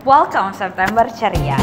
Welcome September Ceria.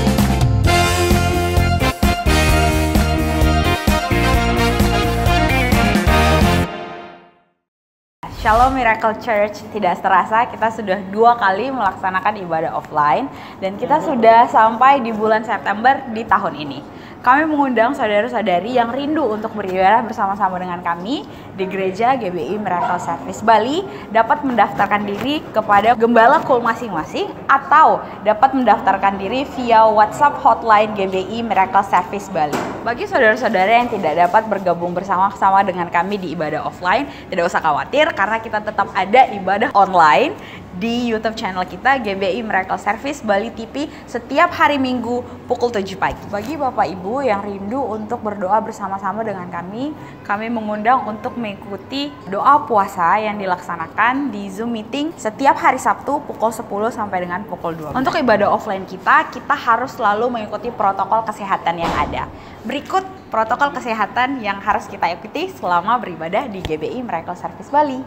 Shalom Miracle Church, tidak terasa kita sudah 2 kali melaksanakan ibadah offline dan kita sudah sampai di bulan September di tahun ini. Kami mengundang saudara-saudari yang rindu untuk beribadah bersama-sama dengan kami di Gereja GBI Miracle Service Bali dapat mendaftarkan diri kepada gembala kul masing-masing atau dapat mendaftarkan diri via WhatsApp hotline GBI Miracle Service Bali. Bagi saudara-saudara yang tidak dapat bergabung bersama-sama dengan kami di ibadah offline, tidak usah khawatir karena kita tetap ada ibadah online di YouTube channel kita GBI Miracle Service Bali TV setiap hari Minggu pukul 7 pagi. Bagi Bapak Ibu yang rindu untuk berdoa bersama-sama dengan kami mengundang untuk mengikuti doa puasa yang dilaksanakan di Zoom meeting setiap hari Sabtu pukul 10 sampai dengan pukul 12. Untuk ibadah offline kita harus selalu mengikuti protokol kesehatan yang ada. Berikut protokol kesehatan yang harus kita ikuti selama beribadah di GBI Miracle Service Bali.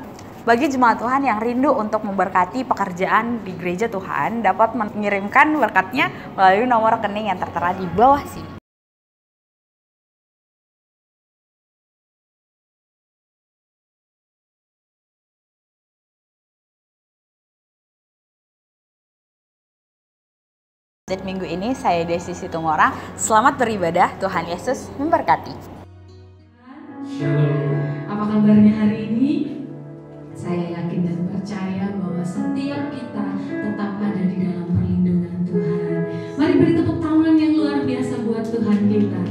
Bagi jemaat Tuhan yang rindu untuk memberkati pekerjaan di gereja Tuhan dapat mengirimkan berkatnya melalui nomor rekening yang tertera di bawah sini. Minggu ini saya Desi Situmorang. Selamat beribadah, Tuhan Yesus memberkati. Shalom. Apa kabarnya hari ini? Saya yakin dan percaya bahwa setiap kita tetap ada di dalam perlindungan Tuhan. Mari beri tepuk tangan yang luar biasa buat Tuhan kita.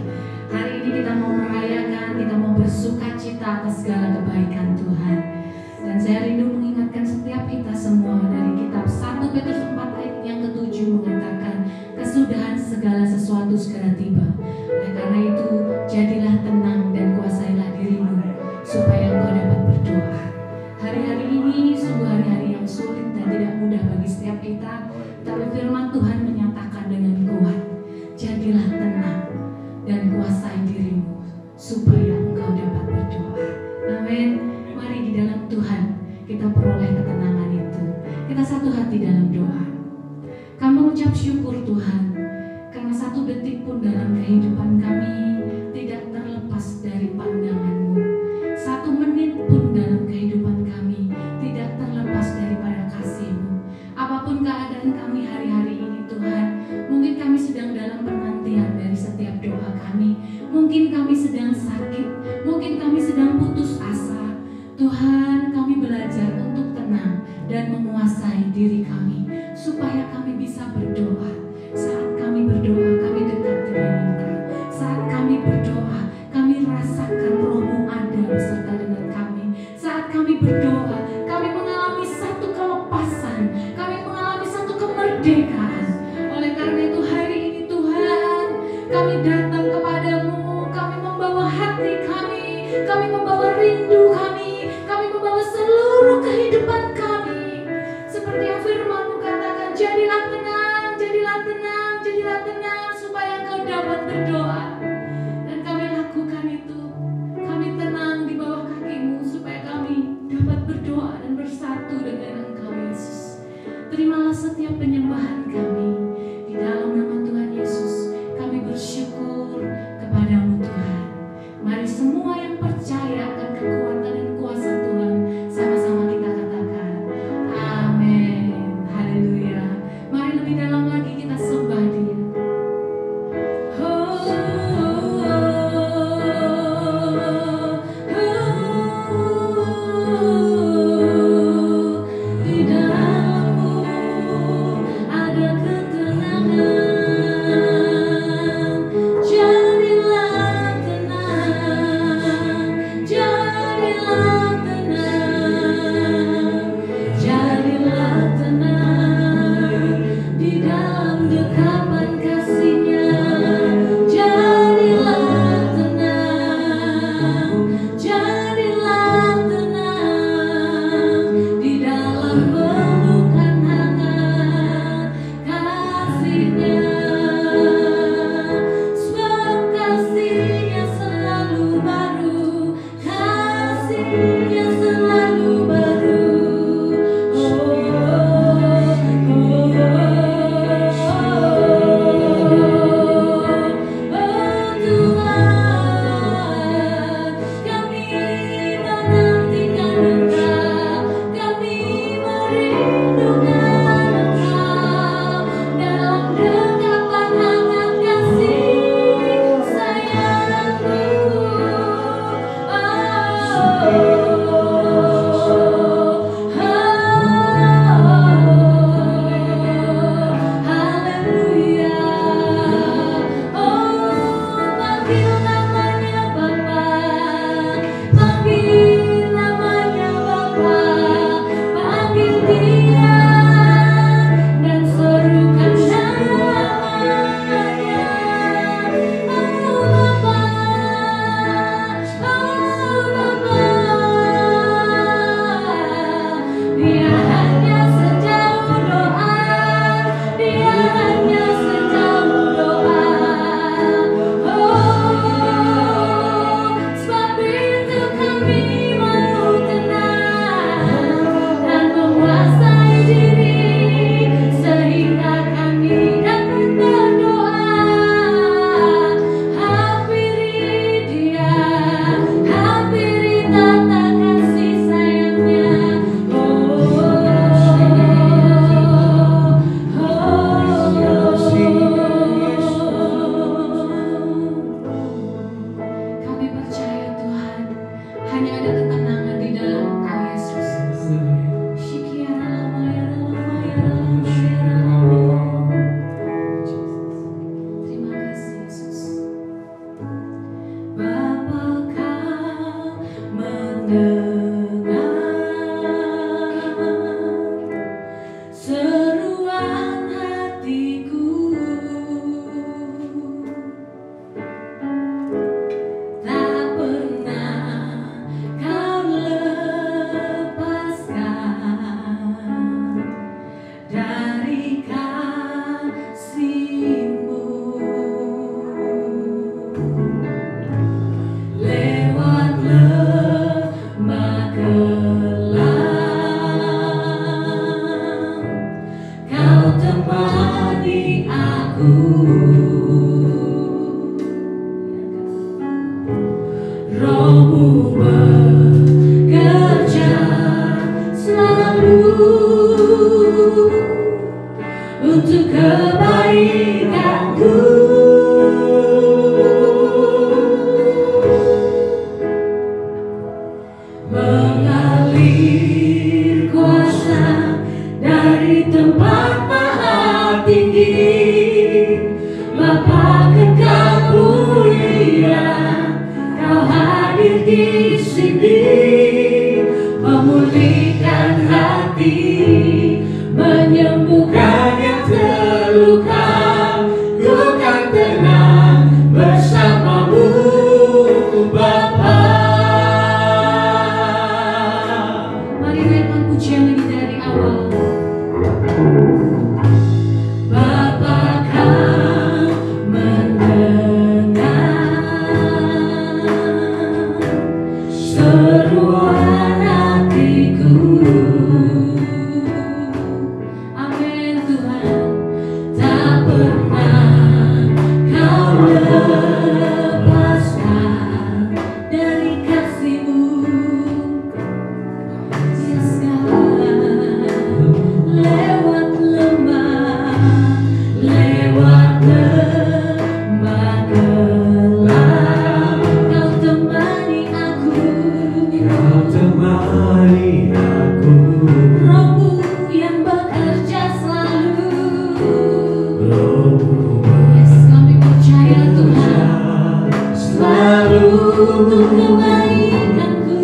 Hari ini kita mau merayakan, kita mau bersuka cita atas segala kebaikan Tuhan. Dan saya rindu mengingatkan setiap kita semua dari kitab 1 Petrus 4 ayat yang ke-7 mengatakan, kesudahan segala sesuatu segera tiba. Oleh karena itu, jadilah tenang dan kuasailah dirimu supaya engkau dapat berdoa. Hari-hari ini sungguh hari-hari yang sulit dan tidak mudah bagi setiap kita, tapi firman Tuhan menyatakan dengan kuat, jadilah tenang dan kuasai dirimu supaya engkau dapat berdoa. Amin. Mari di dalam Tuhan kita peroleh ketenangan itu. Kita satu hati dalam doa. Kami mengucap syukur Tuhan, karena satu detik pun dalam kehidupan kami tidak terlepas dari pandangan-Mu. 1 menit pun dalam kehidupan kami tidak terlepas daripada kasih-Mu. Apapun keadaan kami hari-hari ini Tuhan, mungkin kami sedang dalam penantian dari setiap doa kami, mungkin kami sedang sakit, mungkin kami sedang putus asa. Tuhan, kami belajar untuk tenang dan menguasai diri kami supaya kami bisa berdoa. Saat kami berdoa, kami dekat dengan Engkau. Saat kami berdoa, kami rasakan Roh-Mu ada beserta dengan kami. Saat kami berdoa, kami mengalami satu kelepasan, kami mengalami satu kemerdekaan. Oleh karena itu hari ini Tuhan, kami datang kepadamu, kami membawa hati kami membawa rindu kami membawa seluruh kehidupan kami. Seperti yang firman-Mu katakan, jadilah tenang, jadilah tenang, jadilah tenang supaya engkau dapat berdoa. Dan kami lakukan itu. Kami tenang di bawah kaki-Mu supaya kami dapat berdoa dan bersatu dengan Engkau Yesus. Terimalah setiap penyembahan kami. Di dalam nama Tuhan Yesus kami bersyukur kepadamu Tuhan. Mari semua yang percaya akan kekuatan dan kuasa Tuhan sama-sama kita katakan amin. Haleluya. Mari lebih dalam lagi kita sembah Dia. Oh. aku. Rohmu bekerja selalu untuk kebaikanku. Mengalir kuasa dari tempat maha tinggi, Bapa kekal mulia, Kau hadir di sini, memulihkan hati, menyembuhkan yang terluka. Ku kan tenang bersamamu, Bapa. Mari naikkan pujian lagi dari awal. Bapa kau mendengar seruan hatiku. Amin Tuhan, tak pernah kau lepaskan dari kasih-Mu. Dia segala lewat lembah, lewat lembah gelap, Kau temani aku. Kau temani aku. Rohmu yang bekerja selalu. Rohmu Yes, kami percaya Tuhan, selalu untuk kebaikanku.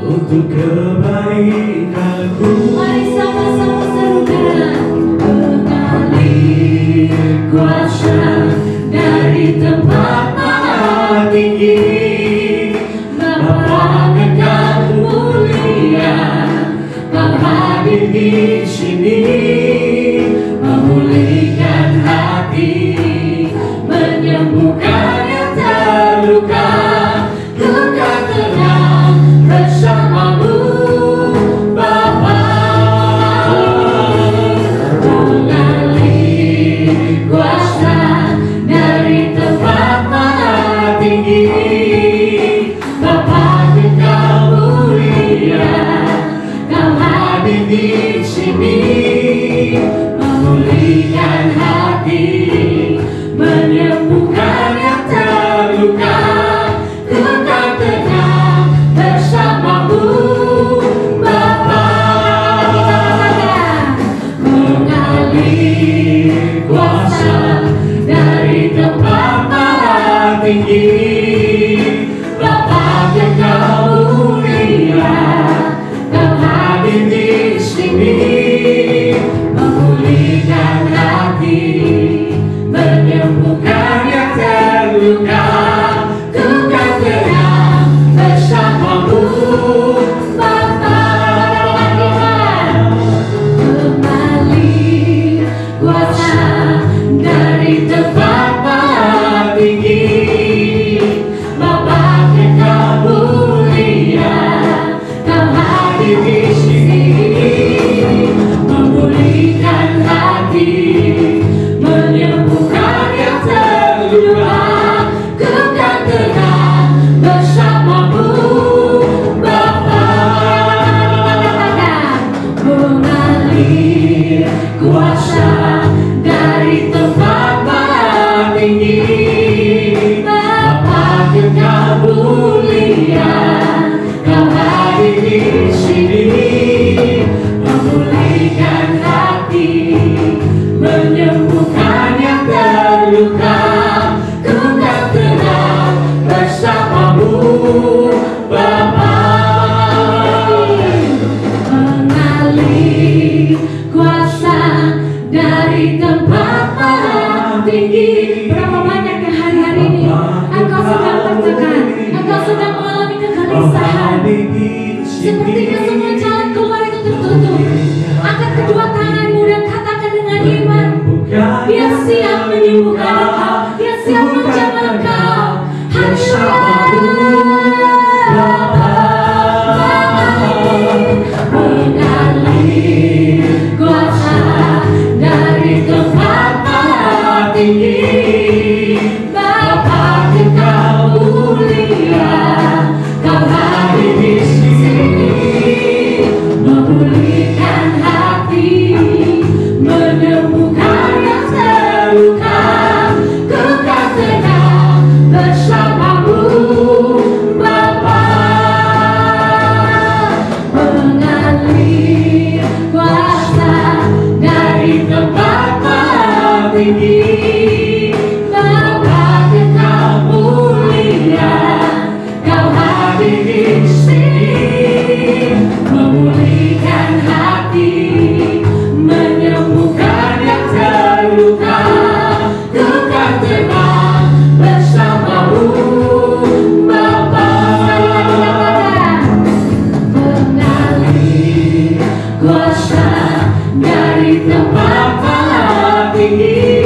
untuk kebaikanku. Mari sama-sama serukan. Mengalir kuasa dari tempat maha tinggi, Bapa kekal mulia, Kau hadir di sini, memulihkan hati, menyembuhkan yang terluka. Ku kan tenang bersamamu, Bapa. Mengalir kuasa dari tempat maha tinggi, Bapa kekal mulia, Kau hadir di sini, memulihkan hati, menyembuhkan yang terluka. Ku kan tenang bersamamu, Bapa. Mengalir kuasa dari tempat maha tinggi, Bapa kekal mulia, Kau hadir di sini, memulihkan hati, menyembuhkan yang terluka. Ku kan tenang bersamamu, Bapa. Mengalir kuasa dari tempat maha tinggi, Bapa kekal mulia, Kau hadir di sini, memulihkan hati, menyembuhkan yang terluka. Ku kan tenang bersamamu, Bapa. Mengalir kuasa dari tempat maha tinggi, Bapa kekal mulia, Kau hadir di sini, memulihkan hati, menyembuhkan yang terluka. Ku kan tenang bersamamu, Bapa. Mengalir kuasa dari tempat maha tinggi. Berapa banyak yang hari-hari ini engkau sedang tertekan, engkau sedang mengalami kegelisahan, sepertinya semua jalan keluar itu tertutup. Angkat kedua tanganmu dan katakan dengan iman, Dia siap menyembuhkan engkau, Dia siap menjamah engkau. Mengalir kuasa dari tempat maha tinggi. Bapa Engkau mulia, Kau hadir di sini, memulihkan hati, menyembuhkan yang terluka. Ku kan tenang bersamamu, Bapa. Mengalir kuasa dari tempat maha tinggi. Bapa Engkau mulia, Kau hadir di sini, memulihkan hati, menyembuhkan yang terluka. Ku kan tenang bersamamu, Bapa. Mengalir kuasa dari tempat maha tinggi.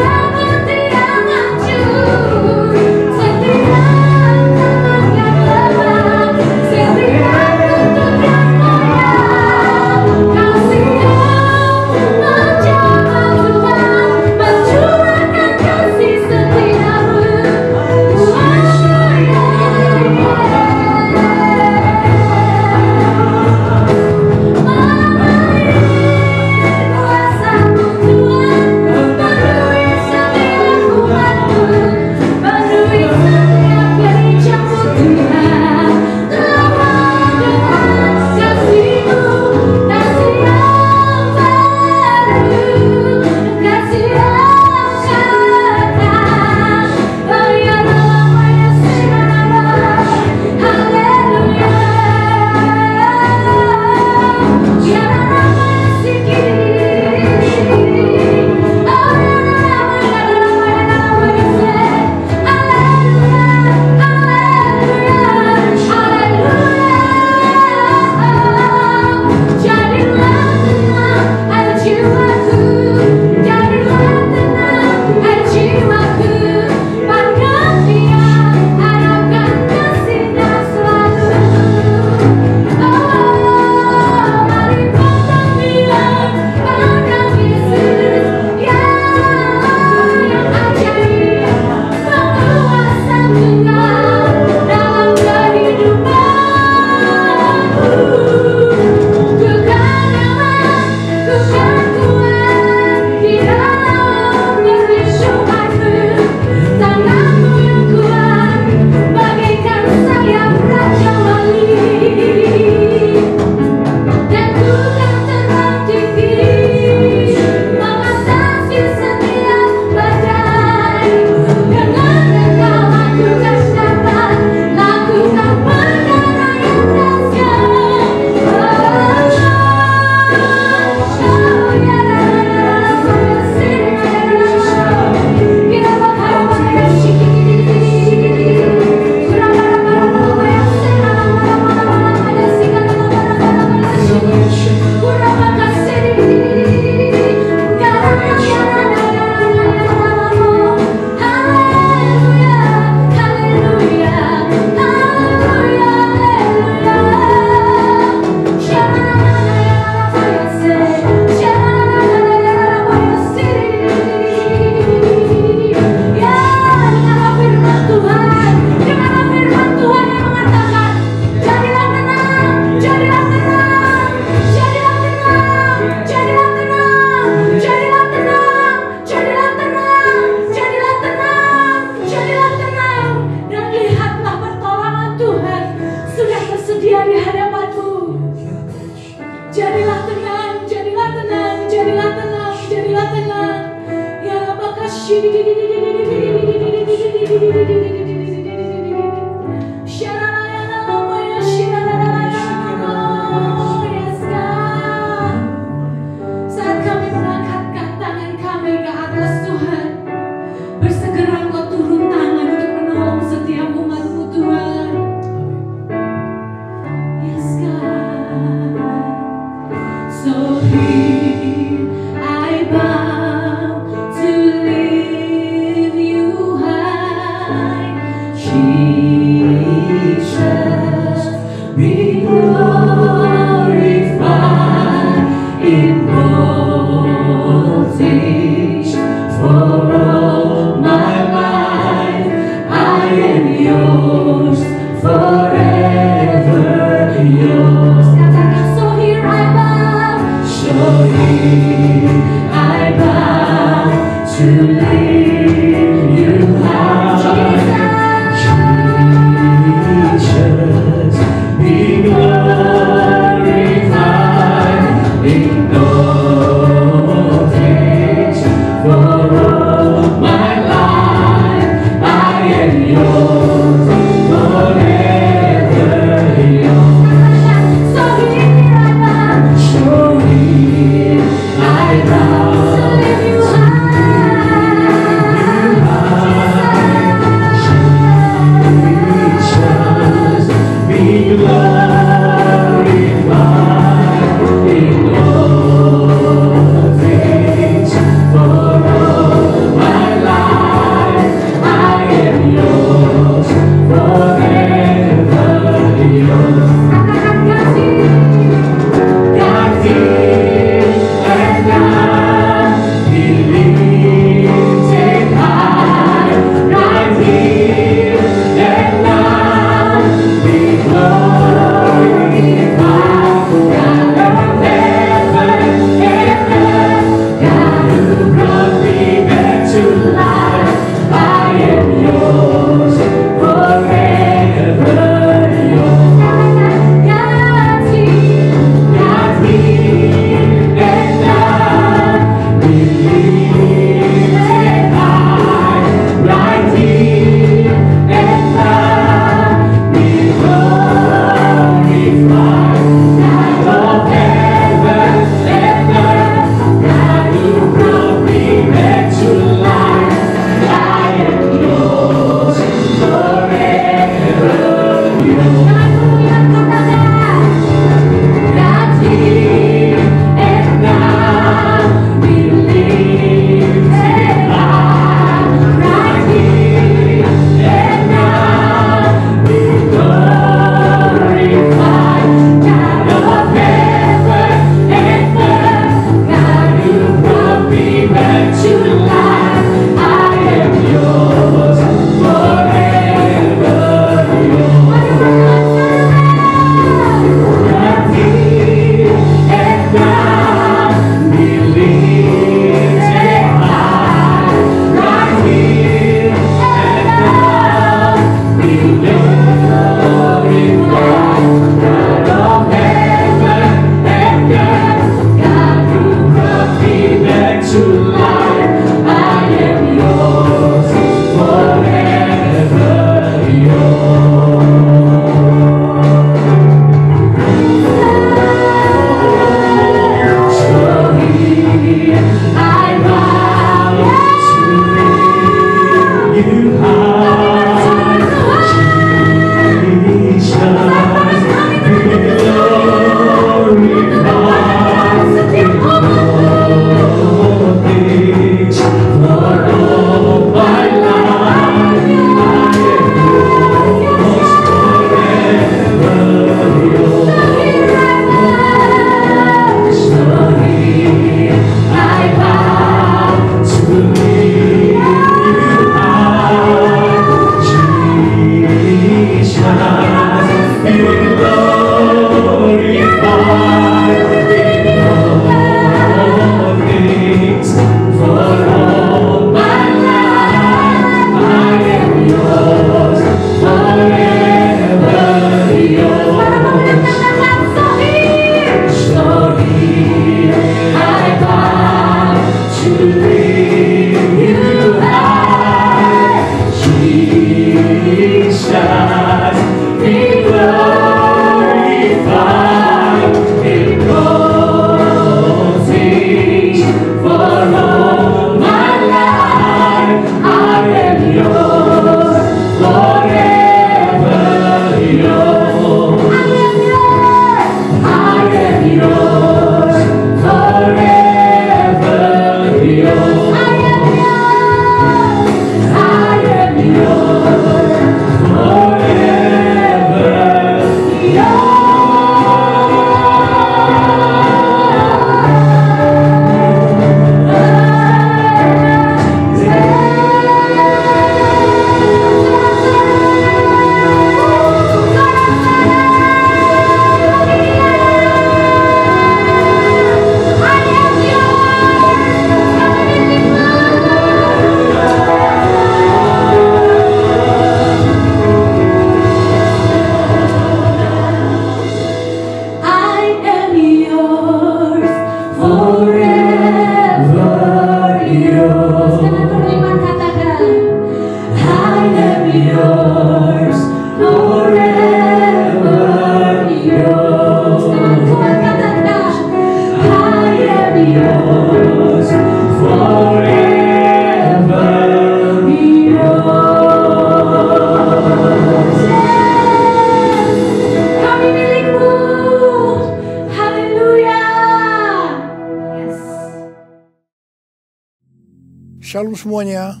Shalom semuanya.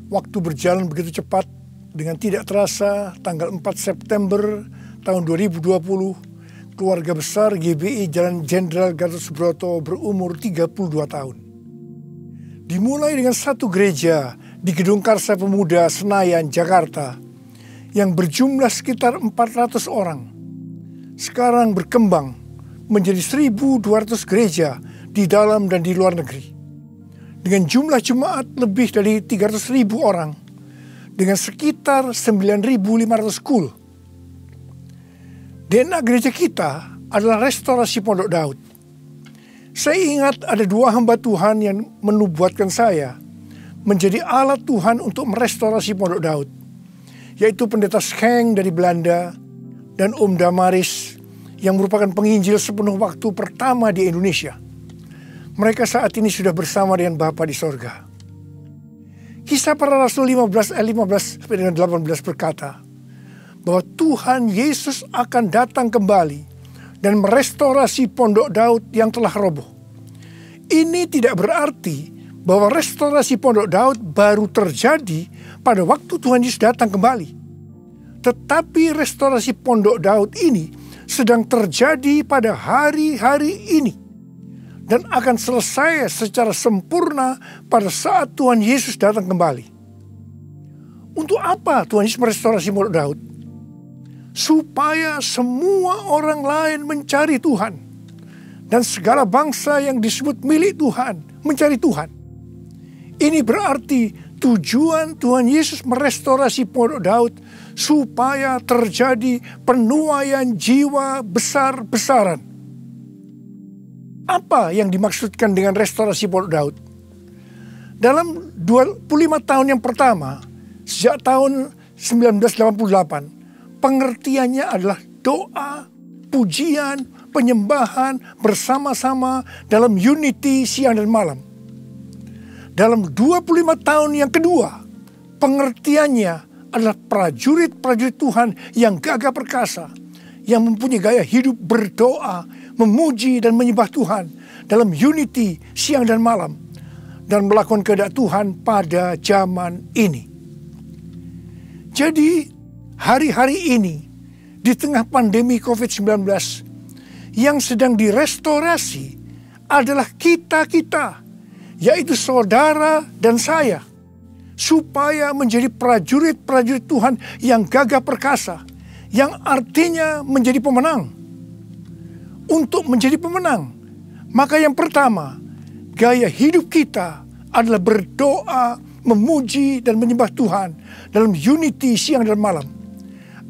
Waktu berjalan begitu cepat. Dengan tidak terasa, tanggal 4 September tahun 2020, keluarga besar GBI Jalan Jenderal Gatot Subroto berumur 32 tahun. Dimulai dengan satu gereja di Gedung Karsa Pemuda Senayan, Jakarta, yang berjumlah sekitar 400 orang. Sekarang berkembang menjadi 1.200 gereja di dalam dan di luar negeri. Dengan jumlah jemaat lebih dari 300.000 orang, dengan sekitar 9.500 school. DNA gereja kita adalah restorasi Pondok Daud. Saya ingat ada dua hamba Tuhan yang menubuatkan saya menjadi alat Tuhan untuk merestorasi Pondok Daud, yaitu Pendeta Scheng dari Belanda dan Om Damaris yang merupakan penginjil sepenuh waktu pertama di Indonesia. Mereka saat ini sudah bersama dengan Bapa di sorga. Kisah Para Rasul 15 ayat 15-18 berkata bahwa Tuhan Yesus akan datang kembali dan merestorasi Pondok Daud yang telah roboh. Ini tidak berarti bahwa restorasi Pondok Daud baru terjadi pada waktu Tuhan Yesus datang kembali. Tetapi restorasi Pondok Daud ini sedang terjadi pada hari-hari ini. Dan akan selesai secara sempurna pada saat Tuhan Yesus datang kembali. Untuk apa Tuhan Yesus merestorasi Pondok Daud? Supaya semua orang lain mencari Tuhan. Dan segala bangsa yang disebut milik Tuhan, mencari Tuhan. Ini berarti tujuan Tuhan Yesus merestorasi Pondok Daud supaya terjadi penuaian jiwa besar-besaran. Apa yang dimaksudkan dengan restorasi Pondok Daud? Dalam 25 tahun yang pertama, sejak tahun 1988, pengertiannya adalah doa, pujian, penyembahan bersama-sama dalam unity siang dan malam. Dalam 25 tahun yang kedua, pengertiannya adalah prajurit-prajurit Tuhan yang gagah perkasa, yang mempunyai gaya hidup berdoa, memuji dan menyembah Tuhan dalam unity siang dan malam, dan melakukan kehendak Tuhan pada zaman ini. Jadi hari-hari ini di tengah pandemi COVID-19 yang sedang direstorasi adalah kita-kita, yaitu saudara dan saya. supaya menjadi prajurit-prajurit Tuhan yang gagah perkasa, yang artinya menjadi pemenang. Untuk menjadi pemenang, maka yang pertama, gaya hidup kita adalah berdoa, memuji dan menyembah Tuhan dalam unity siang dan malam.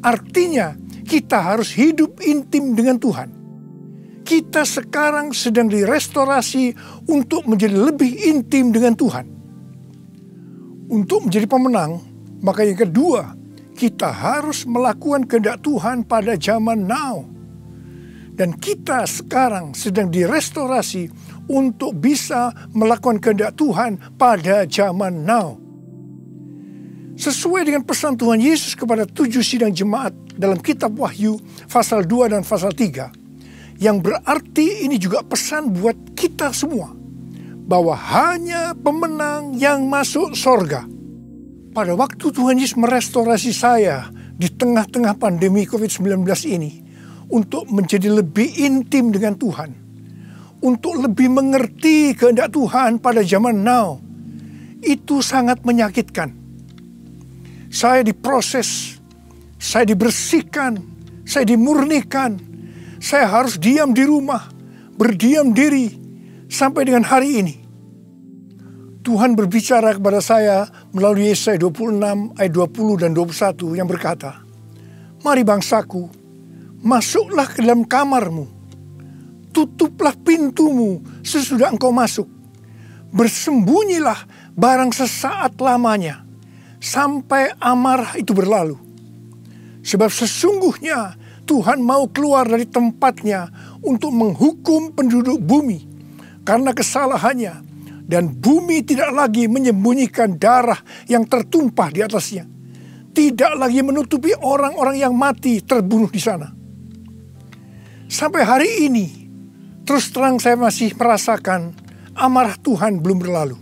Artinya kita harus hidup intim dengan Tuhan. Kita sekarang sedang direstorasi untuk menjadi lebih intim dengan Tuhan. Untuk menjadi pemenang, maka yang kedua, kita harus melakukan kehendak Tuhan pada zaman now. Dan kita sekarang sedang direstorasi untuk bisa melakukan kehendak Tuhan pada zaman now. Sesuai dengan pesan Tuhan Yesus kepada 7 sidang jemaat dalam kitab Wahyu pasal 2 dan pasal 3. Yang berarti ini juga pesan buat kita semua. Bahwa hanya pemenang yang masuk sorga. Pada waktu Tuhan Yesus merestorasi saya di tengah-tengah pandemi COVID-19 ini. Untuk menjadi lebih intim dengan Tuhan. Untuk lebih mengerti kehendak Tuhan pada zaman now. Itu sangat menyakitkan. Saya diproses. Saya dibersihkan. Saya dimurnikan. Saya harus diam di rumah, berdiam diri sampai dengan hari ini. Tuhan berbicara kepada saya melalui Yesaya 26 ayat 20 dan 21 yang berkata, "Mari bangsaku, masuklah ke dalam kamarmu, tutuplah pintumu sesudah engkau masuk, bersembunyilah barang sesaat lamanya, sampai amarah itu berlalu. Sebab sesungguhnya Tuhan mau keluar dari tempatnya untuk menghukum penduduk bumi karena kesalahannya, dan bumi tidak lagi menyembunyikan darah yang tertumpah di atasnya, tidak lagi menutupi orang-orang yang mati terbunuh di sana." Sampai hari ini, terus terang saya masih merasakan amarah Tuhan belum berlalu.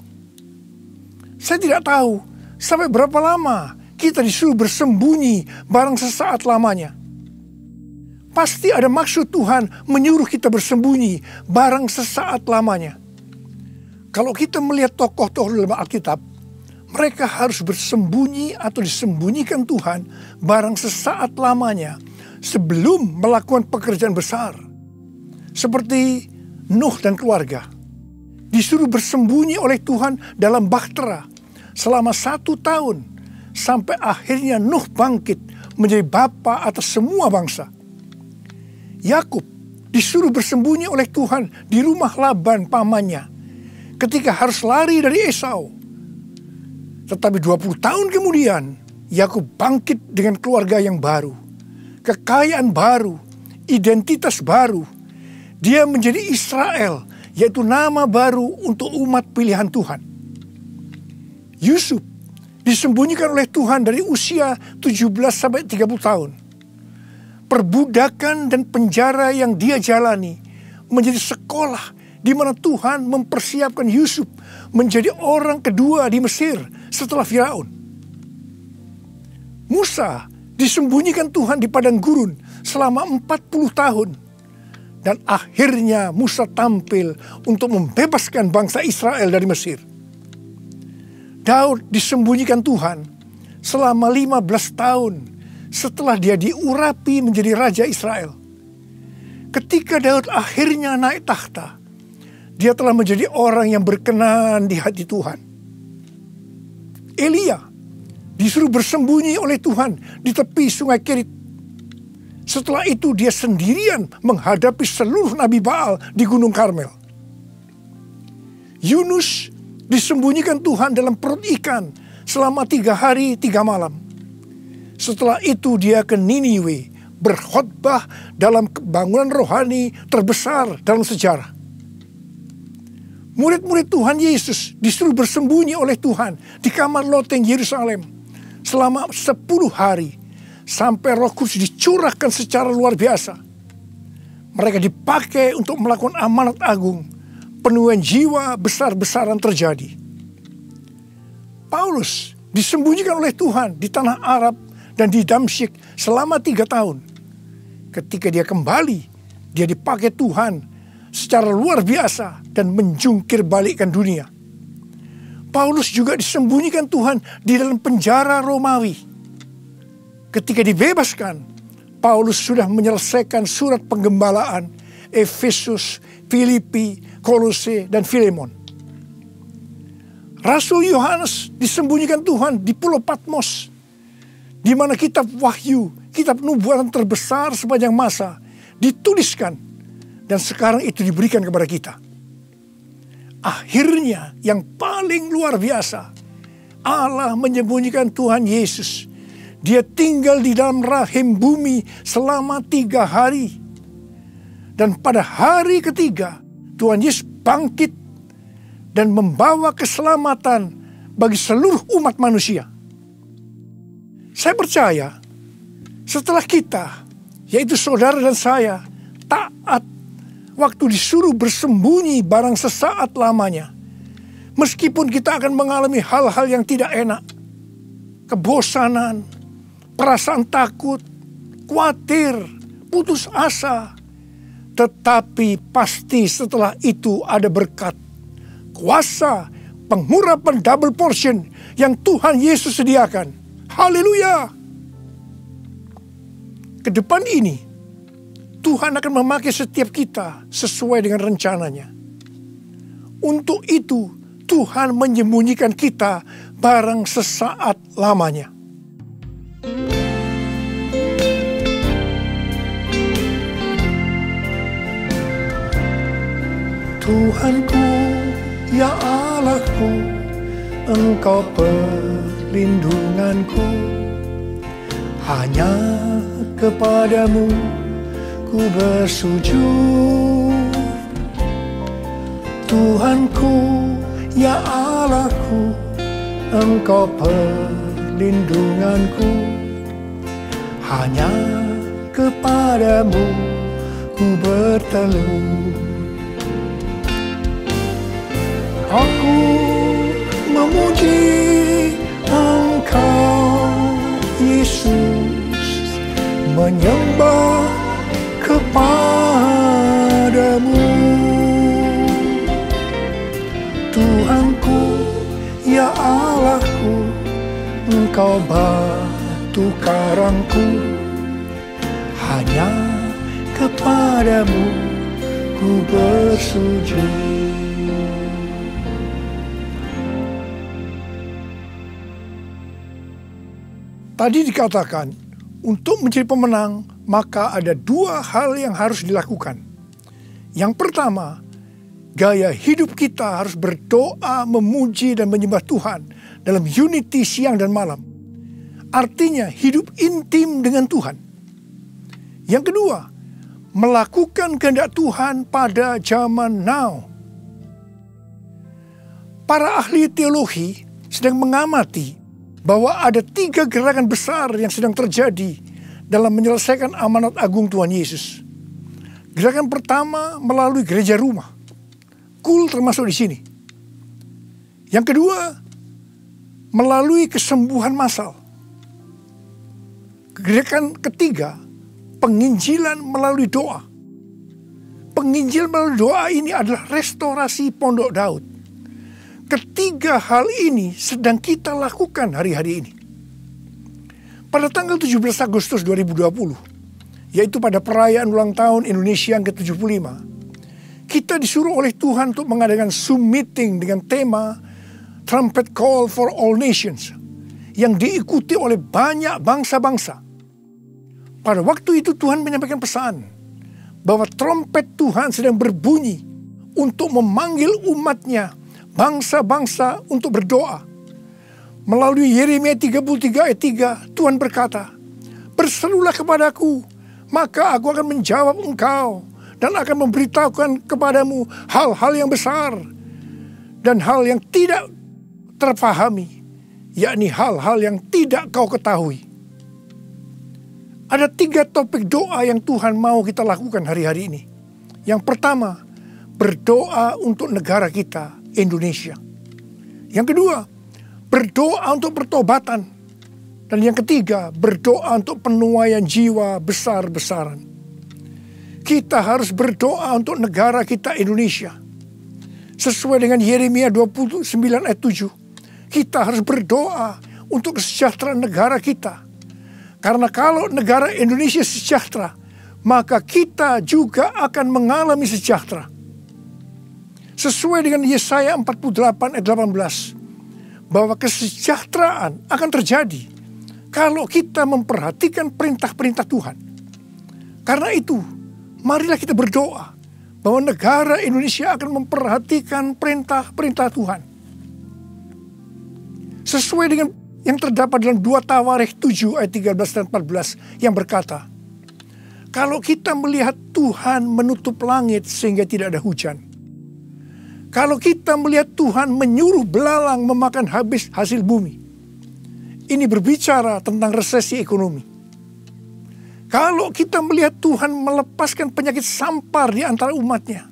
Saya tidak tahu sampai berapa lama kita disuruh bersembunyi barang sesaat lamanya. Pasti ada maksud Tuhan menyuruh kita bersembunyi barang sesaat lamanya. Kalau kita melihat tokoh-tokoh dalam Alkitab, mereka harus bersembunyi atau disembunyikan Tuhan barang sesaat lamanya sebelum melakukan pekerjaan besar. Seperti Nuh dan keluarga. Disuruh bersembunyi oleh Tuhan dalam bahtera selama 1 tahun. Sampai akhirnya Nuh bangkit menjadi bapa atas semua bangsa. Yakub disuruh bersembunyi oleh Tuhan di rumah Laban pamannya ketika harus lari dari Esau. Tetapi 20 tahun kemudian Yakub bangkit dengan keluarga yang baru, kekayaan baru, identitas baru. Dia menjadi Israel, yaitu nama baru untuk umat pilihan Tuhan. Yusuf disembunyikan oleh Tuhan dari usia 17 sampai 30 tahun. Perbudakan dan penjara yang dia jalani menjadi sekolah di mana Tuhan mempersiapkan Yusuf menjadi orang kedua di Mesir setelah Firaun. Musa disembunyikan Tuhan di padang gurun selama 40 tahun. Dan akhirnya Musa tampil untuk membebaskan bangsa Israel dari Mesir. Daud disembunyikan Tuhan selama 15 tahun setelah dia diurapi menjadi raja Israel. Ketika Daud akhirnya naik takhta, dia telah menjadi orang yang berkenan di hati Tuhan. Elia disuruh bersembunyi oleh Tuhan di tepi sungai Kerit. Setelah itu dia sendirian menghadapi seluruh Nabi Baal di Gunung Karmel. Yunus disembunyikan Tuhan dalam perut ikan selama 3 hari 3 malam. Setelah itu dia ke Niniwe berkhotbah dalam kebangunan rohani terbesar dalam sejarah. Murid-murid Tuhan Yesus disuruh bersembunyi oleh Tuhan di kamar loteng Yerusalem selama 10 hari sampai Roh Kudus dicurahkan secara luar biasa. Mereka dipakai untuk melakukan amanat agung. Penuaian jiwa besar-besaran terjadi. Paulus disembunyikan oleh Tuhan di tanah Arab dan di Damsyik selama 3 tahun. Ketika dia kembali, dia dipakai Tuhan secara luar biasa dan menjungkir balikkan dunia. Paulus juga disembunyikan Tuhan di dalam penjara Romawi. Ketika dibebaskan, Paulus sudah menyelesaikan surat penggembalaan Efesus, Filipi, Kolose, dan Filemon. Rasul Yohanes disembunyikan Tuhan di Pulau Patmos, di mana kitab Wahyu, kitab nubuatan terbesar sepanjang masa, dituliskan dan sekarang itu diberikan kepada kita. Akhirnya yang paling luar biasa, Allah menyembunyikan Tuhan Yesus. Dia tinggal di dalam rahim bumi selama 3 hari. Dan pada hari ketiga, Tuhan Yesus bangkit dan membawa keselamatan bagi seluruh umat manusia. Saya percaya setelah kita, yaitu saudara dan saya, taat waktu disuruh bersembunyi barang sesaat lamanya, meskipun kita akan mengalami hal-hal yang tidak enak, kebosanan, perasaan takut, khawatir, putus asa, tetapi pasti setelah itu ada berkat, kuasa, pengurapan double portion yang Tuhan Yesus sediakan. Haleluya! Ke depan ini, Tuhan akan memakai setiap kita sesuai dengan rencananya. Untuk itu, Tuhan menyembunyikan kita barang sesaat lamanya. Tuhanku, ya Allahku, Engkau perlindunganku. Hanya kepadamu ku bersujud. Tuhanku, ya Allahku, Engkau perlindunganku. Hanya kepadamu ku bertelut. Aku memuji Engkau, Yesus, menyembah kepadamu. Tuhanku, ya Allahku, Engkau batu karangku. Hanya kepadamu ku bersujud. Tadi dikatakan, untuk menjadi pemenang, maka ada 2 hal yang harus dilakukan. Yang pertama, gaya hidup kita harus berdoa, memuji, dan menyembah Tuhan dalam unity siang dan malam. Artinya, hidup intim dengan Tuhan. Yang kedua, melakukan kehendak Tuhan pada zaman now. Para ahli teologi sedang mengamati bahwa ada 3 gerakan besar yang sedang terjadi dalam menyelesaikan amanat agung Tuhan Yesus. Gerakan pertama melalui gereja rumah. Kul termasuk di sini. Yang kedua, melalui kesembuhan massal. Gerakan ketiga, penginjilan melalui doa. Penginjilan melalui doa ini adalah restorasi Pondok Daud. Ketiga hal ini sedang kita lakukan hari-hari ini. Pada tanggal 17 Agustus 2020, yaitu pada perayaan ulang tahun Indonesia yang ke-75, kita disuruh oleh Tuhan untuk mengadakan Zoom meeting dengan tema Trumpet Call for All Nations, yang diikuti oleh banyak bangsa-bangsa. Pada waktu itu Tuhan menyampaikan pesan bahwa trompet Tuhan sedang berbunyi untuk memanggil umatnya, bangsa-bangsa, untuk berdoa. Melalui Yeremia 33 ayat 3, Tuhan berkata, "Berserulah kepadaku, maka aku akan menjawab engkau dan akan memberitahukan kepadamu hal-hal yang besar dan hal yang tidak terpahami, yakni hal-hal yang tidak kau ketahui." Ada 3 topik doa yang Tuhan mau kita lakukan hari-hari ini. Yang pertama, berdoa untuk negara kita, Indonesia. Yang kedua, berdoa untuk pertobatan. Dan yang ketiga, berdoa untuk penuaian jiwa besar-besaran. Kita harus berdoa untuk negara kita, Indonesia. Sesuai dengan Yeremia 29 ayat 7, kita harus berdoa untuk kesejahteraan negara kita. Karena kalau negara Indonesia sejahtera, maka kita juga akan mengalami sejahtera. Sesuai dengan Yesaya 48 ayat 18, bahwa kesejahteraan akan terjadi kalau kita memperhatikan perintah-perintah Tuhan. Karena itu, marilah kita berdoa bahwa negara Indonesia akan memperhatikan perintah-perintah Tuhan. Sesuai dengan yang terdapat dalam 2 Tawarikh 7 ayat 13 dan 14 yang berkata, kalau kita melihat Tuhan menutup langit sehingga tidak ada hujan. Kalau kita melihat Tuhan menyuruh belalang memakan habis hasil bumi. Ini berbicara tentang resesi ekonomi. Kalau kita melihat Tuhan melepaskan penyakit sampar di antara umatnya.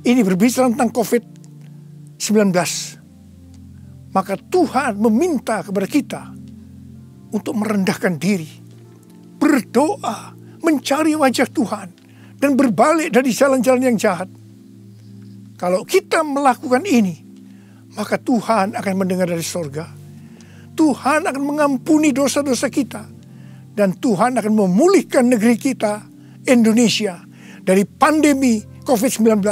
Ini berbicara tentang COVID-19. Maka Tuhan meminta kepada kita untuk merendahkan diri. Berdoa, mencari wajah Tuhan. Dan berbalik dari jalan-jalan yang jahat. Kalau kita melakukan ini, maka Tuhan akan mendengar dari surga. Tuhan akan mengampuni dosa-dosa kita. Dan Tuhan akan memulihkan negeri kita, Indonesia, dari pandemi COVID-19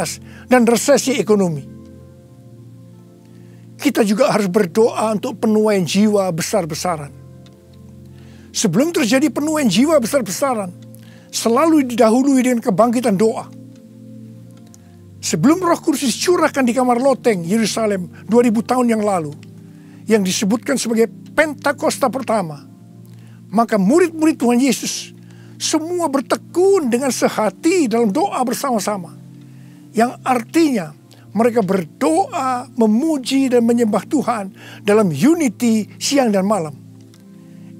dan resesi ekonomi. Kita juga harus berdoa untuk penuaian jiwa besar-besaran. Sebelum terjadi penuaian jiwa besar-besaran, selalu didahului dengan kebangkitan doa. Sebelum Roh Kudus dicurahkan di kamar loteng Yerusalem 2000 tahun yang lalu, yang disebutkan sebagai Pentakosta pertama, maka murid-murid Tuhan Yesus semua bertekun dengan sehati dalam doa bersama-sama, yang artinya mereka berdoa, memuji dan menyembah Tuhan dalam unity siang dan malam.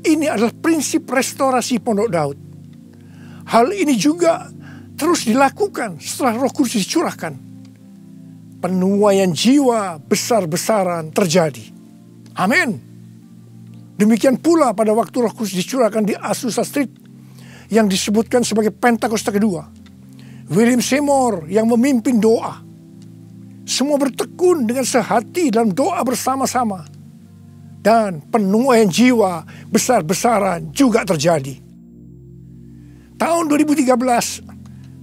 Ini adalah prinsip restorasi Pondok Daud. Hal ini juga terus dilakukan setelah Roh Kudus dicurahkan. Penuaian jiwa besar-besaran terjadi. Amin. Demikian pula pada waktu Roh Kudus dicurahkan di Azusa Street yang disebutkan sebagai Pentakosta kedua. William Seymour yang memimpin doa. Semua bertekun dengan sehati dalam doa bersama-sama. Dan penuaian jiwa besar-besaran juga terjadi. Tahun 2013,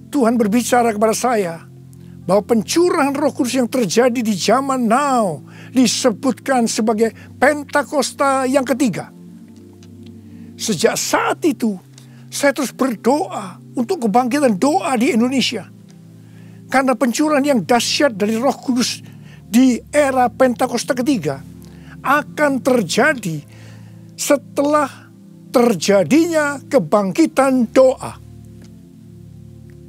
Tuhan berbicara kepada saya bahwa pencurahan Roh Kudus yang terjadi di zaman now disebutkan sebagai Pentakosta yang ketiga. Sejak saat itu, saya terus berdoa untuk kebangkitan doa di Indonesia. Karena pencurahan yang dahsyat dari Roh Kudus di era Pentakosta ketiga akan terjadi setelah terjadinya kebangkitan doa.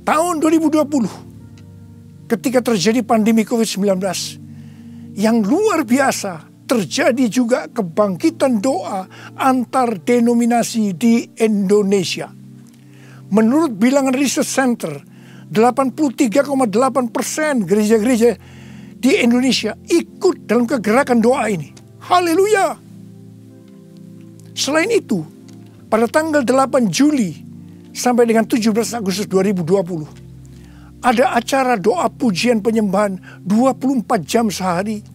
Tahun 2020, ketika terjadi pandemi COVID-19, yang luar biasa, terjadi juga kebangkitan doa antar denominasi di Indonesia. Menurut bilangan Research Center, 83,8% gereja-gereja di Indonesia ikut dalam kegerakan doa ini. Haleluya! Selain itu, pada tanggal 8 Juli sampai dengan 17 Agustus 2020, ada acara doa pujian penyembahan 24 jam sehari,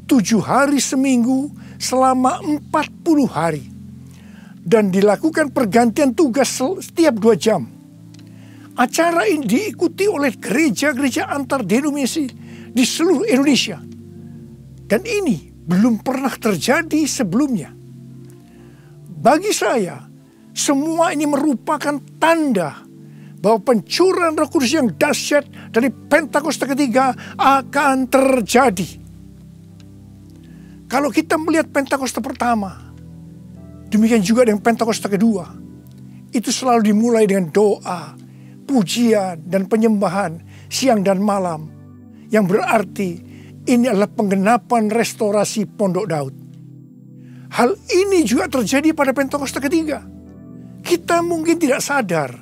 7 hari seminggu, selama 40 hari. Dan dilakukan pergantian tugas setiap 2 jam. Acara ini diikuti oleh gereja-gereja antar denominasi di seluruh Indonesia. Dan ini belum pernah terjadi sebelumnya. Bagi saya, semua ini merupakan tanda bahwa pencurahan Roh Kudus yang dahsyat dari Pentakosta ketiga akan terjadi. Kalau kita melihat Pentakosta pertama, demikian juga dengan Pentakosta kedua, itu selalu dimulai dengan doa, pujian, dan penyembahan siang dan malam, yang berarti ini adalah penggenapan restorasi Pondok Daud. Hal ini juga terjadi pada Pentakosta ketiga. Kita mungkin tidak sadar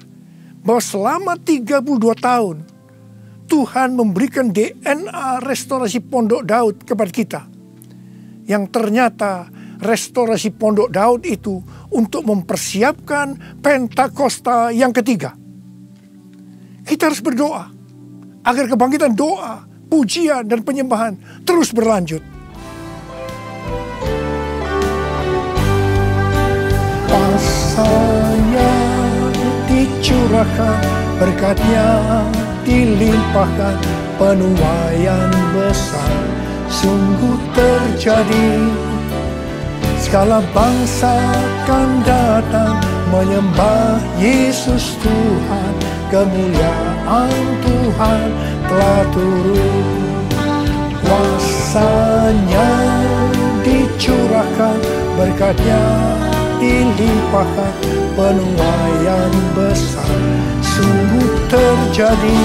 bahwa selama 32 tahun Tuhan memberikan DNA restorasi Pondok Daud kepada kita. Yang ternyata restorasi Pondok Daud itu untuk mempersiapkan Pentakosta yang ketiga. Kita harus berdoa agar kebangkitan doa, pujian, dan penyembahan terus berlanjut. kuasanya dicurahkan, berkatnya dilimpahkan, penuaian besar sungguh terjadi. Segala bangsa akan datang menyembah Yesus Tuhan, kemuliaan Tuhan telah turun. Kuasanya dicurahkan, berkatnya dilimpahkan, penuaian besar sungguh terjadi.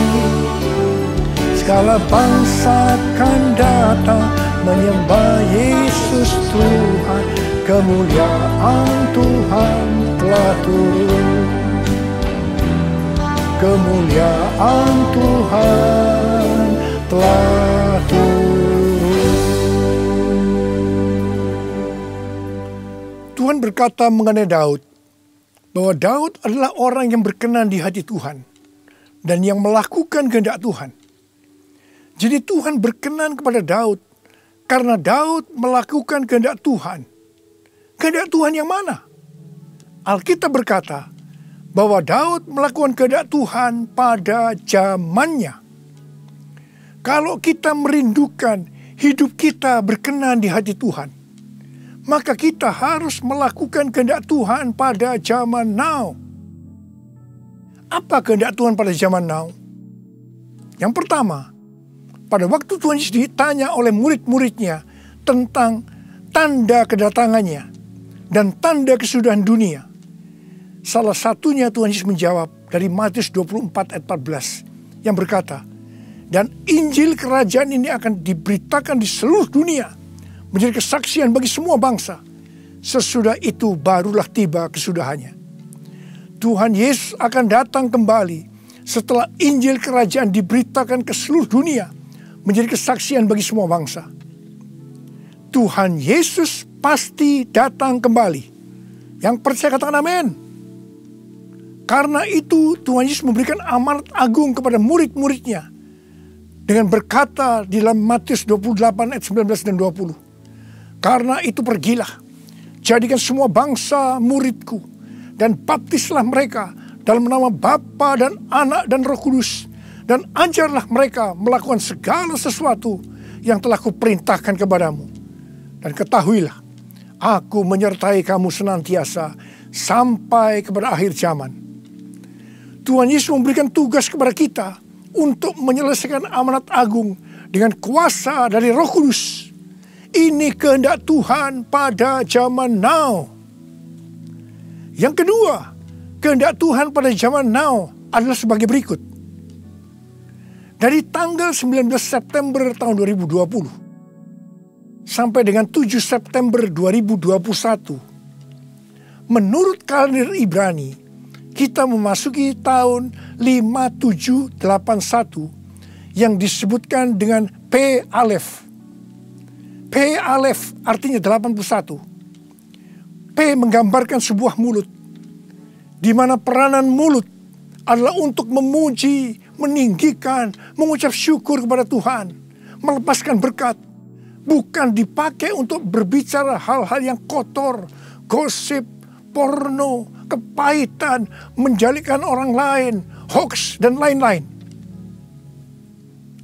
Segala bangsa akan datang menyembah Yesus Tuhan, kemuliaan Tuhan telah turun. Kemuliaan Tuhan telah turun. Tuhan berkata mengenai Daud, bahwa Daud adalah orang yang berkenan di hati Tuhan dan yang melakukan kehendak Tuhan. Jadi Tuhan berkenan kepada Daud karena Daud melakukan kehendak Tuhan. Kehendak Tuhan yang mana? Alkitab berkata bahwa Daud melakukan kehendak Tuhan pada zamannya. Kalau kita merindukan hidup kita berkenan di hati Tuhan, maka kita harus melakukan kehendak Tuhan pada zaman now. Apa kehendak Tuhan pada zaman now? Yang pertama, pada waktu Tuhan Yesus ditanya oleh murid-muridnya tentang tanda kedatangannya dan tanda kesudahan dunia, salah satunya Tuhan Yesus menjawab dari Matius 24 ayat 14 yang berkata, dan Injil kerajaan ini akan diberitakan di seluruh dunia, menjadi kesaksian bagi semua bangsa. Sesudah itu barulah tiba kesudahannya. Tuhan Yesus akan datang kembali setelah Injil kerajaan diberitakan ke seluruh dunia, menjadi kesaksian bagi semua bangsa. Tuhan Yesus pasti datang kembali. Yang percaya katakan amin. Karena itu Tuhan Yesus memberikan amanat agung kepada murid-muridnya dengan berkata di dalam Matius 28 ayat 19 dan 20. Karena itu pergilah, jadikan semua bangsa muridku, dan baptislah mereka dalam nama Bapa dan Anak dan Roh Kudus, dan ajarlah mereka melakukan segala sesuatu yang telah kuperintahkan kepadamu. Dan ketahuilah, aku menyertai kamu senantiasa sampai kepada akhir zaman. Tuhan Yesus memberikan tugas kepada kita untuk menyelesaikan amanat agung dengan kuasa dari Roh Kudus. Ini kehendak Tuhan pada zaman now. Yang kedua, kehendak Tuhan pada zaman now adalah sebagai berikut. Dari tanggal 19 September tahun 2020 sampai dengan 7 September 2021, menurut kalender Ibrani, kita memasuki tahun 5781 yang disebutkan dengan P Alef. P Alef artinya 81. P menggambarkan sebuah mulut, di mana peranan mulut adalah untuk memuji, meninggikan, mengucap syukur kepada Tuhan, melepaskan berkat, bukan dipakai untuk berbicara hal-hal yang kotor, gosip, porno, kepahitan, menjalikan orang lain, hoax, dan lain-lain.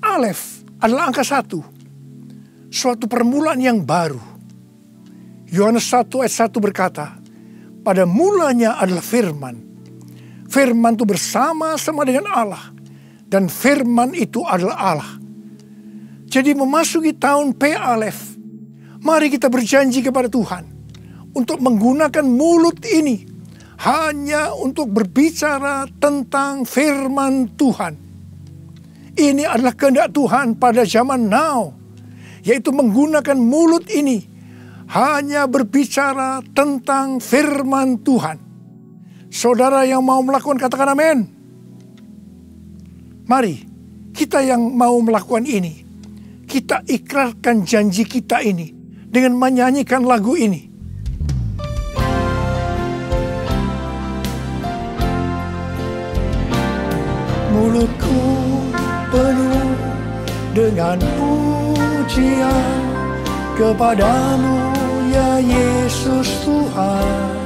Alef adalah angka 1. Suatu permulaan yang baru. Yohanes 1 ayat 1 berkata, pada mulanya adalah firman. Firman itu bersama-sama dengan Allah. Dan firman itu adalah Allah. Jadi memasuki tahun P Alef, mari kita berjanji kepada Tuhan untuk menggunakan mulut ini hanya untuk berbicara tentang firman Tuhan. Ini adalah kehendak Tuhan pada zaman now, yaitu menggunakan mulut ini hanya berbicara tentang firman Tuhan. Saudara yang mau melakukan katakan amin. Mari kita yang mau melakukan ini, kita ikrarkan janji kita ini dengan menyanyikan lagu ini. Mulutku penuh dengan pujian kepadamu ya Yesus Tuhan.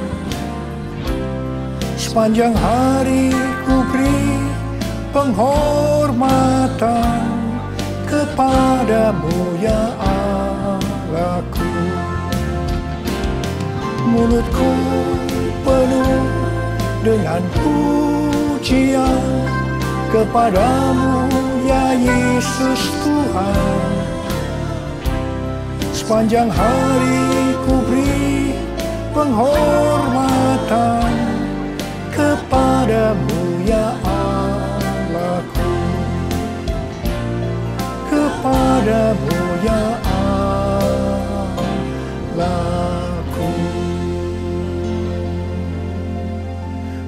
Sepanjang hari ku beri penghormatan kepadamu ya Allahku. Mulutku penuh dengan pujian kepadamu ya Yesus Tuhan. Sepanjang hari ku beri penghormatan kepadamu ya Allahku. Kepadamu ya Allahku.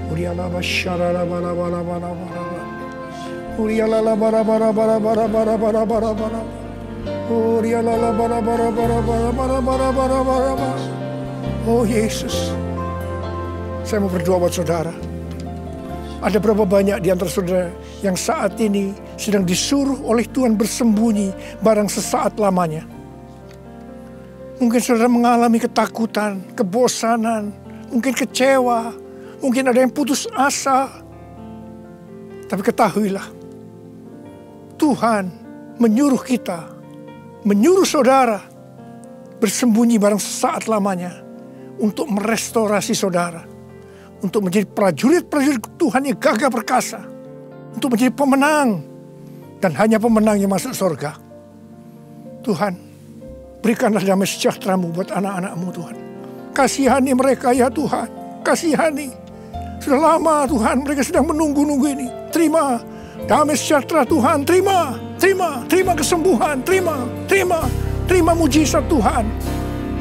Uriala basyarala bala bala bala bala. Uriala la bara bara bara bara bara bara bara bara. Uriala la bara bara bara bara bara bara bara bara. Oh Yesus, saya mau berdoa buat saudara. Ada berapa banyak di antara saudara yang saat ini sedang disuruh oleh Tuhan bersembunyi barang sesaat lamanya. Mungkin saudara mengalami ketakutan, kebosanan, mungkin kecewa, mungkin ada yang putus asa. Tapi ketahuilah, Tuhan menyuruh kita, menyuruh saudara bersembunyi barang sesaat lamanya untuk merestorasi saudara, untuk menjadi prajurit-prajurit Tuhan yang gagah perkasa, untuk menjadi pemenang, dan hanya pemenang yang masuk surga. Tuhan, berikanlah damai sejahtera-Mu buat anak-anak-Mu Tuhan. Kasihani mereka ya Tuhan, kasihani. Sudah lama Tuhan mereka sedang menunggu-nunggu ini. Terima damai sejahtera Tuhan, terima kesembuhan, terima mujizat Tuhan.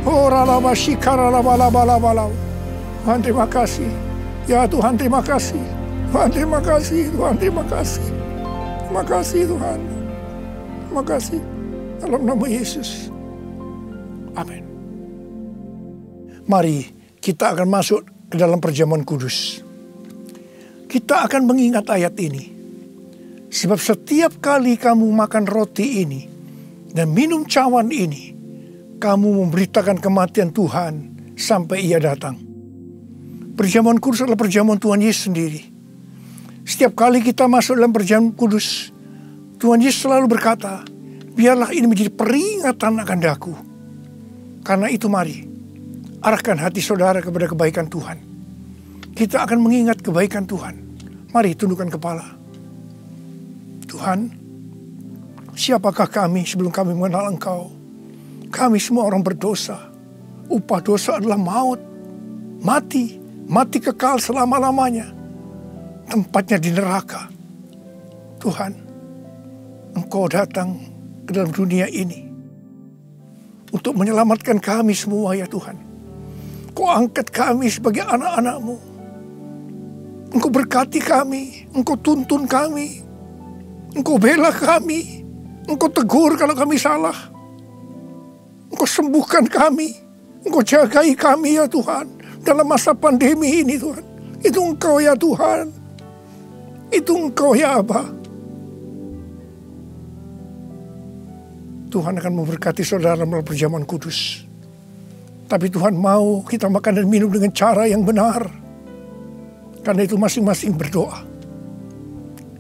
Oh ralaba shikara bala bala bala. Tuhan terima kasih. Ya Tuhan terima kasih. Tuhan terima kasih. Tuhan terima kasih. Terima kasih Tuhan. Terima kasih. Dalam nama Yesus. Amin. Mari kita akan masuk ke dalam perjamuan kudus. Kita akan mengingat ayat ini. Sebab setiap kali kamu makan roti ini dan minum cawan ini, kamu memberitakan kematian Tuhan sampai Ia datang. Perjamuan kudus adalah perjamuan Tuhan Yesus sendiri. Setiap kali kita masuk dalam perjamuan kudus, Tuhan Yesus selalu berkata, biarlah ini menjadi peringatan akan daku. Karena itu mari, arahkan hati saudara kepada kebaikan Tuhan. Kita akan mengingat kebaikan Tuhan. Mari tundukkan kepala. Tuhan, siapakah kami sebelum kami mengenal Engkau? Kami semua orang berdosa. Upah dosa adalah maut. Mati kekal selama-lamanya. Tempatnya di neraka. Tuhan, Engkau datang ke dalam dunia ini untuk menyelamatkan kami semua ya Tuhan. Engkau angkat kami sebagai anak-anak-Mu. Engkau berkati kami, Engkau tuntun kami, Engkau bela kami, Engkau tegur kalau kami salah. Engkau sembuhkan kami, Engkau jagai kami ya Tuhan. Dalam masa pandemi ini Tuhan. Itu Engkau ya Tuhan. Itu Engkau ya Aba. Tuhan akan memberkati saudara melalui perjamuan kudus. Tapi Tuhan mau kita makan dan minum dengan cara yang benar. Karena itu masing-masing berdoa.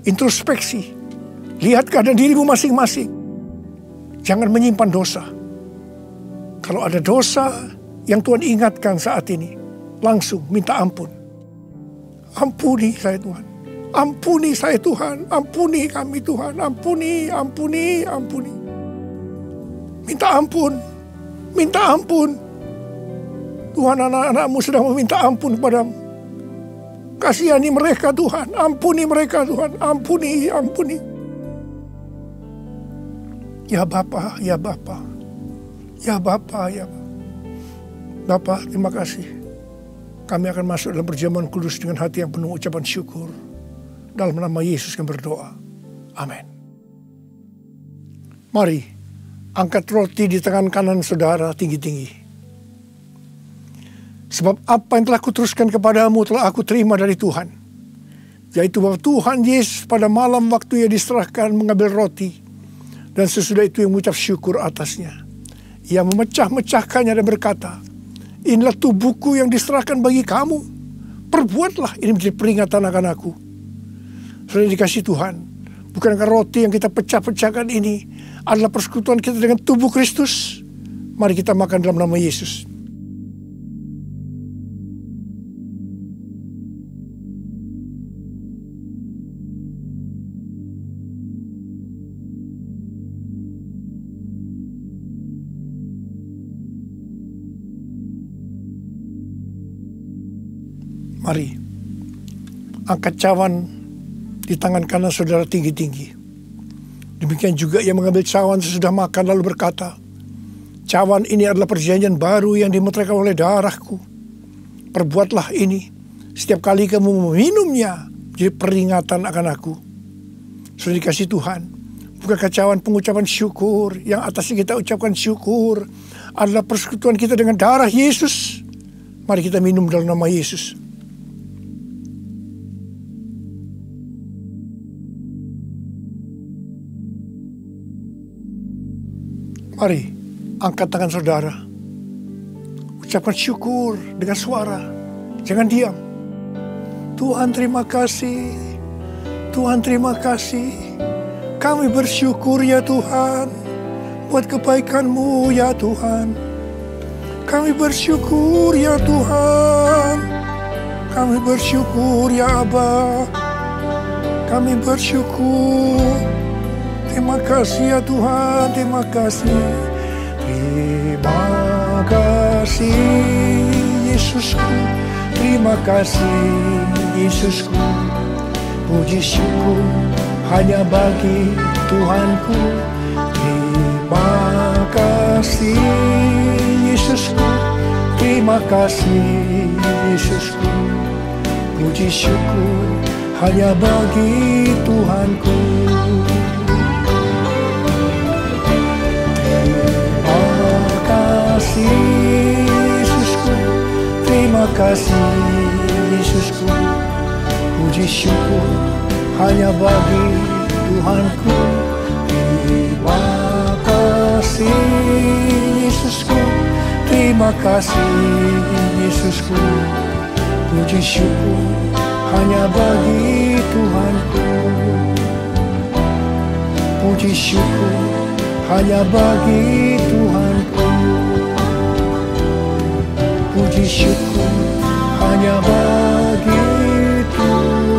Introspeksi. Lihat keadaan dirimu masing-masing. Jangan menyimpan dosa. Kalau ada dosa yang Tuhan ingatkan saat ini, langsung minta ampun. Ampuni saya Tuhan. Ampuni saya Tuhan. Ampuni kami Tuhan. Ampuni. Minta ampun. Minta ampun. Tuhan, anak-anak-Mu sedang meminta ampun kepadamu. Kasihani mereka Tuhan. Ampuni mereka Tuhan. Ampuni. Ya Bapa, ya Bapa. Ya Bapa, ya Bapa, terima kasih. Kami akan masuk dalam perjamuan kudus dengan hati yang penuh ucapan syukur. Dalam nama Yesus kami berdoa. Amin. Mari, angkat roti di tangan kanan saudara tinggi-tinggi. Sebab apa yang telah kuteruskan kepadamu telah aku terima dari Tuhan. Yaitu bahwa Tuhan Yesus pada malam waktu Ia diserahkan mengambil roti. Dan sesudah itu yang mengucap syukur atasnya. Ia memecah-mecahkannya dan berkata, inilah tubuhku yang diserahkan bagi kamu. Perbuatlah ini menjadi peringatan akan aku. Saudara dikasih Tuhan, bukankah roti yang kita pecah-pecahkan ini adalah persekutuan kita dengan tubuh Kristus? Mari kita makan dalam nama Yesus. Mari, angkat cawan di tangan kanan saudara tinggi-tinggi. Demikian juga ia mengambil cawan sesudah makan lalu berkata, cawan ini adalah perjanjian baru yang dimeteraikan oleh darahku. Perbuatlah ini setiap kali kamu meminumnya, jadi peringatan akan aku. Sudah dikasih Tuhan, bukankah cawan pengucapan syukur yang atasnya kita ucapkan syukur adalah persekutuan kita dengan darah Yesus? Mari kita minum dalam nama Yesus. Mari, angkat tangan saudara. Ucapkan syukur dengan suara. Jangan diam. Tuhan terima kasih. Tuhan terima kasih. Kami bersyukur ya Tuhan. Buat kebaikan-Mu ya Tuhan. Kami bersyukur ya Tuhan. Kami bersyukur ya Aba. Kami bersyukur. Terima kasih ya Tuhan, terima kasih. Terima kasih Yesusku. Terima kasih Yesusku. Puji syukur hanya bagi Tuhanku. Terima kasih Yesusku. Terima kasih Yesusku. Puji syukur hanya bagi Tuhanku. Yesusku, terima kasih Yesusku. Puji syukur hanya bagi Tuhanku. Terima kasih Yesusku. Terima kasih Yesusku. Puji syukur hanya bagi Tuhanku. Puji syukur hanya bagi Tuhanku. Puji syukur hanya bagi Tuhanku.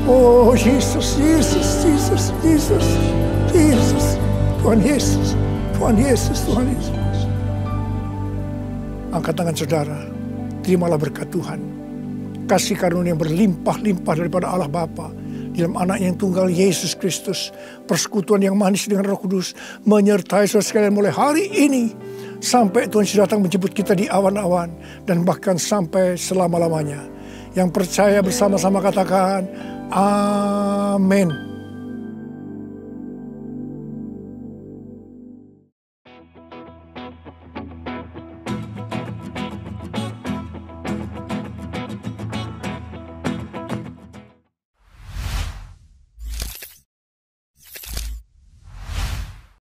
Oh Yesus, Yesus, Yesus, Yesus, Yesus, Tuhan Yesus, Tuhan Yesus, Tuhan Yesus. Angkat tangan saudara, terimalah berkat Tuhan. Kasih karunia yang berlimpah-limpah daripada Allah Bapa dalam anak yang tunggal Yesus Kristus. Persekutuan yang manis dengan Roh Kudus menyertai saudara sekalian mulai hari ini sampai Tuhan sudah datang menjemput kita di awan-awan dan bahkan sampai selama-lamanya. Yang percaya bersama-sama katakan amin.